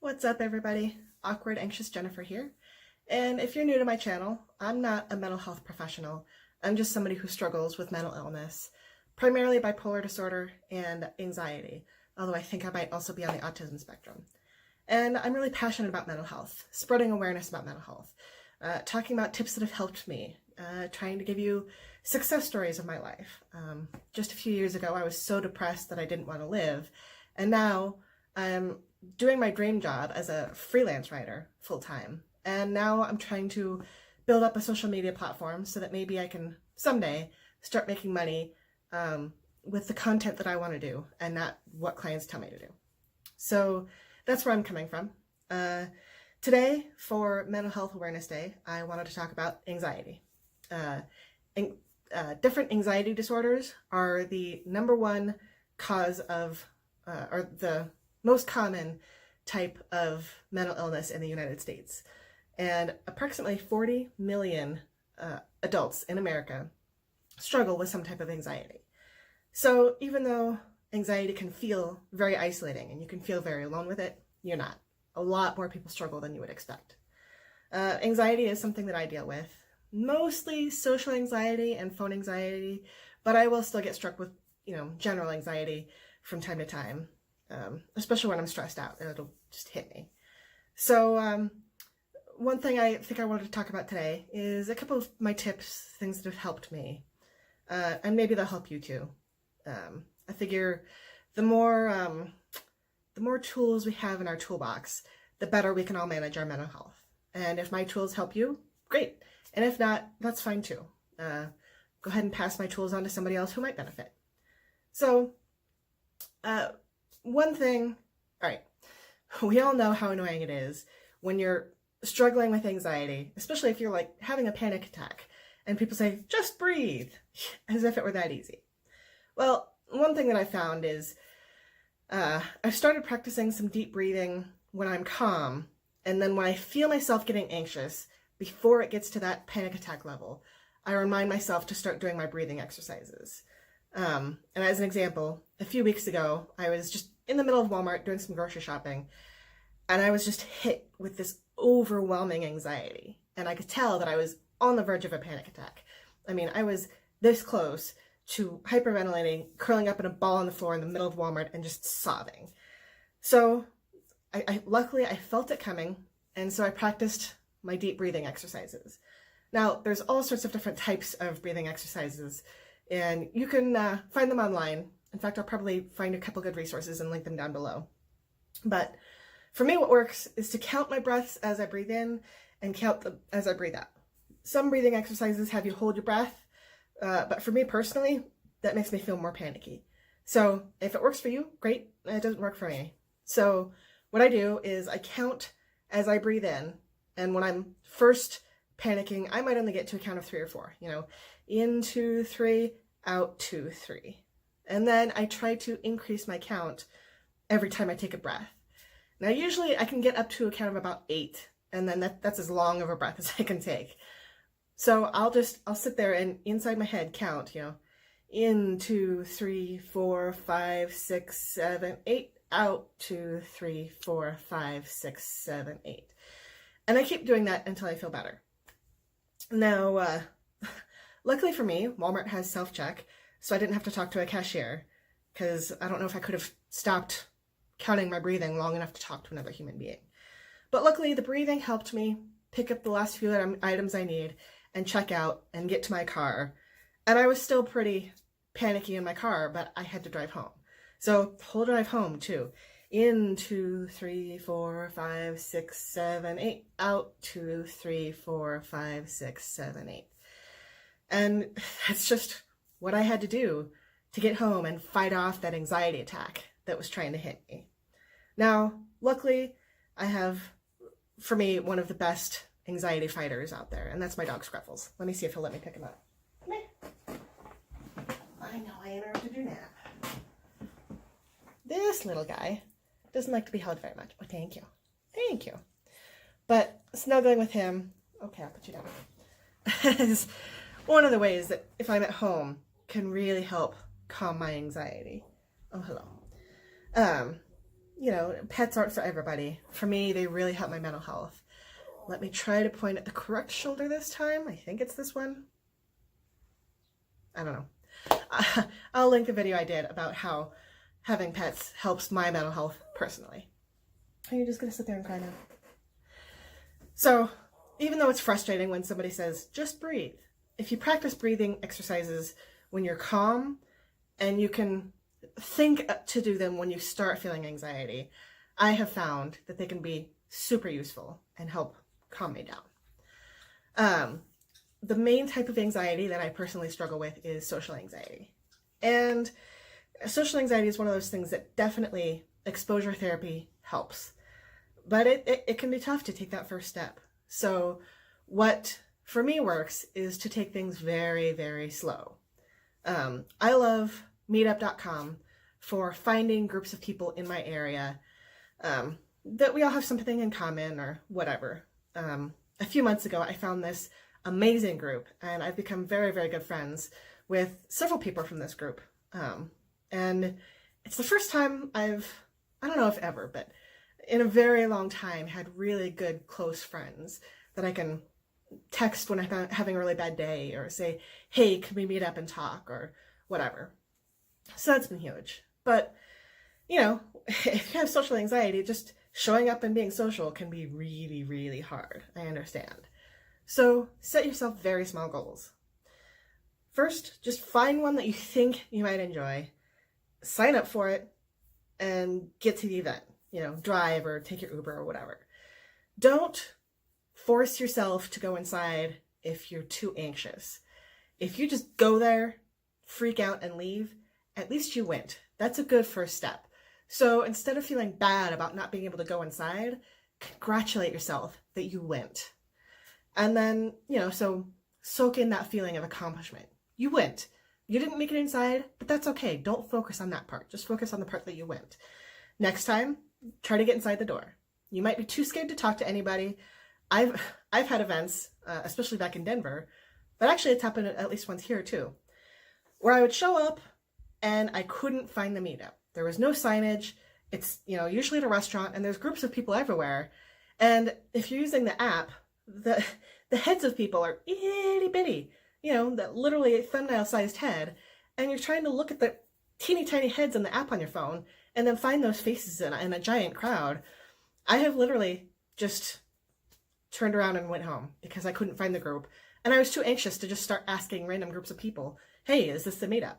What's up, everybody? Awkward Anxious Jennifer here. And if you're new to my channel, I'm not a mental health professional. I'm just somebody who struggles with mental illness, primarily bipolar disorder and anxiety, although I think I might also be on the autism spectrum. And I'm really passionate about mental health, spreading awareness about mental health, talking about tips that have helped me, trying to give you success stories of my life. Just a few years ago, I was so depressed that I didn't want to live, and now I'm doing my dream job as a freelance writer full-time. And now I'm trying to build up a social media platform so that maybe I can someday start making money with the content that I want to do and not what clients tell me to do. So that's where I'm coming from. Today, for Mental Health Awareness Day, I wanted to talk about anxiety. Different anxiety disorders are the number one cause of, or the most common type of mental illness in the United States. And approximately 40 million adults in America struggle with some type of anxiety. So even though anxiety can feel very isolating and you can feel very alone with it, you're not. A lot more people struggle than you would expect. Anxiety is something that I deal with, mostly social anxiety and phone anxiety, but I will still get struck with, general anxiety from time to time. Especially when I'm stressed out, it'll just hit me. So one thing I think I wanted to talk about today is a couple of my tips, things that have helped me, and maybe they'll help you too. I figure the more tools we have in our toolbox, the better we can all manage our mental health. And if my tools help you, great. And if not, that's fine too. Go ahead and pass my tools on to somebody else who might benefit. So, one thing, all right, we all know how annoying it is when you're struggling with anxiety, especially if you're like having a panic attack and people say, just breathe, as if it were that easy. Well, one thing that I found is I've started practicing some deep breathing when I'm calm, and then when I feel myself getting anxious, before it gets to that panic attack level, I remind myself to start doing my breathing exercises. And as an example, a few weeks ago, I was just in the middle of Walmart doing some grocery shopping, and I was just hit with this overwhelming anxiety. And I could tell that I was on the verge of a panic attack. I mean, I was this close to hyperventilating, curling up in a ball on the floor in the middle of Walmart and just sobbing. So luckily I felt it coming, and so I practiced my deep breathing exercises. Now, there's all sorts of different types of breathing exercises, and you can find them online. In fact, I'll probably find a couple good resources and link them down below. But for me, what works is to count my breaths as I breathe in and count them as I breathe out. Some breathing exercises have you hold your breath, but for me personally, that makes me feel more panicky. So if it works for you, great. It doesn't work for me. So what I do is I count as I breathe in, and when I'm first panicking, I might only get to a count of 3 or 4, in 2, 3, out 2, 3. And then I try to increase my count every time I take a breath. Now, usually I can get up to a count of about 8, and then that's as long of a breath as I can take. So I'll sit there and inside my head count, in 2, 3, 4, 5, 6, 7, 8, out 2, 3, 4, 5, 6, 7, 8. And I keep doing that until I feel better. Now, luckily for me, Walmart has self-check, so I didn't have to talk to a cashier, because I don't know if I could have stopped counting my breathing long enough to talk to another human being. But luckily, the breathing helped me pick up the last few items I need and check out and get to my car. And I was still pretty panicky in my car, but I had to drive home. So whole drive home too. In 2, 3, 4, 5, 6, 7, 8. Out 2, 3, 4, 5, 6, 7, 8. And that's just what I had to do to get home and fight off that anxiety attack that was trying to hit me. Now, luckily, I have, for me, one of the best anxiety fighters out there, and that's my dog Scruffles. Let me see if he'll let me pick him up. Come here. I know I interrupted your nap. This little guy doesn't like to be held very much. Oh, thank you. Thank you. But snuggling with him, okay, I'll put you down, is one of the ways that if I'm at home can really help calm my anxiety. Oh, hello. pets aren't for everybody. For me, they really help my mental health. Let me try to point at the correct shoulder this time. I think it's this one. I don't know. I'll link the video I did about how having pets helps my mental health personally. Are you just gonna sit there and cry now? So, even though it's frustrating when somebody says, just breathe, if you practice breathing exercises when you're calm and you can think to do them when you start feeling anxiety, I have found that they can be super useful and help calm me down. The main type of anxiety that I personally struggle with is social anxiety. And social anxiety is one of those things that definitely exposure therapy helps. But it can be tough to take that first step. So what for me works is to take things very, very slow. I love meetup.com for finding groups of people in my area that we all have something in common or whatever. A few months ago, I found this amazing group, and I've become very, very good friends with several people from this group. And it's the first time I don't know if ever, but in a very long time, had really good, close friends that I can text when I'm having a really bad day or say, hey, can we meet up and talk or whatever. So that's been huge. But, if you have social anxiety, just showing up and being social can be really, really hard. I understand. So set yourself very small goals. First, just find one that you think you might enjoy, sign up for it, and get to the event. Drive or take your Uber or whatever. Don't force yourself to go inside if you're too anxious. If you just go there, freak out, and leave, at least you went. That's a good first step. So instead of feeling bad about not being able to go inside, congratulate yourself that you went. And then, so soak in that feeling of accomplishment. You went. You didn't make it inside, but that's okay. Don't focus on that part. Just focus on the part that you went. Next time, try to get inside the door. You might be too scared to talk to anybody. I've had events, especially back in Denver, but actually it's happened at least once here too, where I would show up and I couldn't find the meetup. There was no signage. It's, usually at a restaurant and there's groups of people everywhere. And if you're using the app, the heads of people are itty bitty, that literally thumbnail-sized head. And you're trying to look at the teeny tiny heads in the app on your phone and then find those faces in a giant crowd. I have literally just turned around and went home because I couldn't find the group. And I was too anxious to just start asking random groups of people, hey, is this the meetup?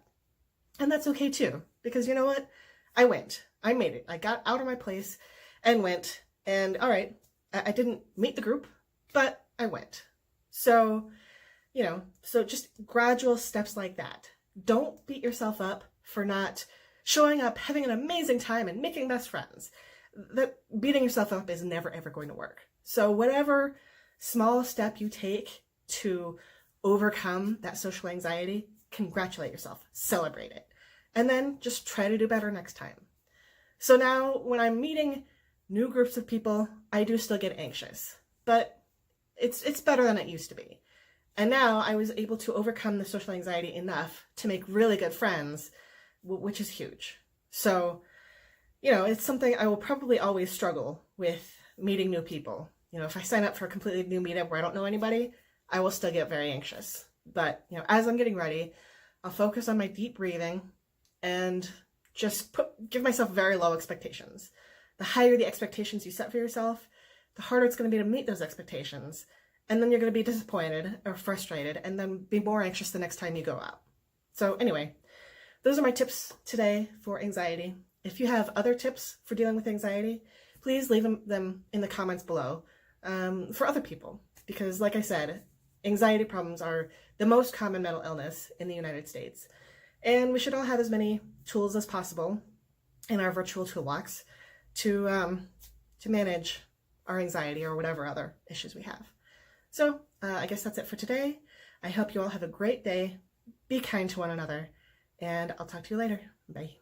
And that's okay too, because you know what? I went. I made it. I got out of my place and went. And all right, I didn't meet the group, but I went. So, so just gradual steps like that. Don't beat yourself up for not showing up, having an amazing time, and making best friends. That beating yourself up is never, ever going to work. So whatever small step you take to overcome that social anxiety, congratulate yourself, celebrate it, and then just try to do better next time. So now when I'm meeting new groups of people, I do still get anxious, but it's better than it used to be. And now I was able to overcome the social anxiety enough to make really good friends, which is huge. So, it's something I will probably always struggle with, meeting new people. If I sign up for a completely new meetup where I don't know anybody, I will still get very anxious. But, as I'm getting ready, I'll focus on my deep breathing and just give myself very low expectations. The higher the expectations you set for yourself, the harder it's going to be to meet those expectations. And then you're going to be disappointed or frustrated and then be more anxious the next time you go out. So anyway, those are my tips today for anxiety. If you have other tips for dealing with anxiety, please leave them in the comments below for other people. Because like I said, anxiety problems are the most common mental illness in the United States. And we should all have as many tools as possible in our virtual toolbox to manage our anxiety or whatever other issues we have. So I guess that's it for today. I hope you all have a great day. Be kind to one another, and I'll talk to you later. Bye.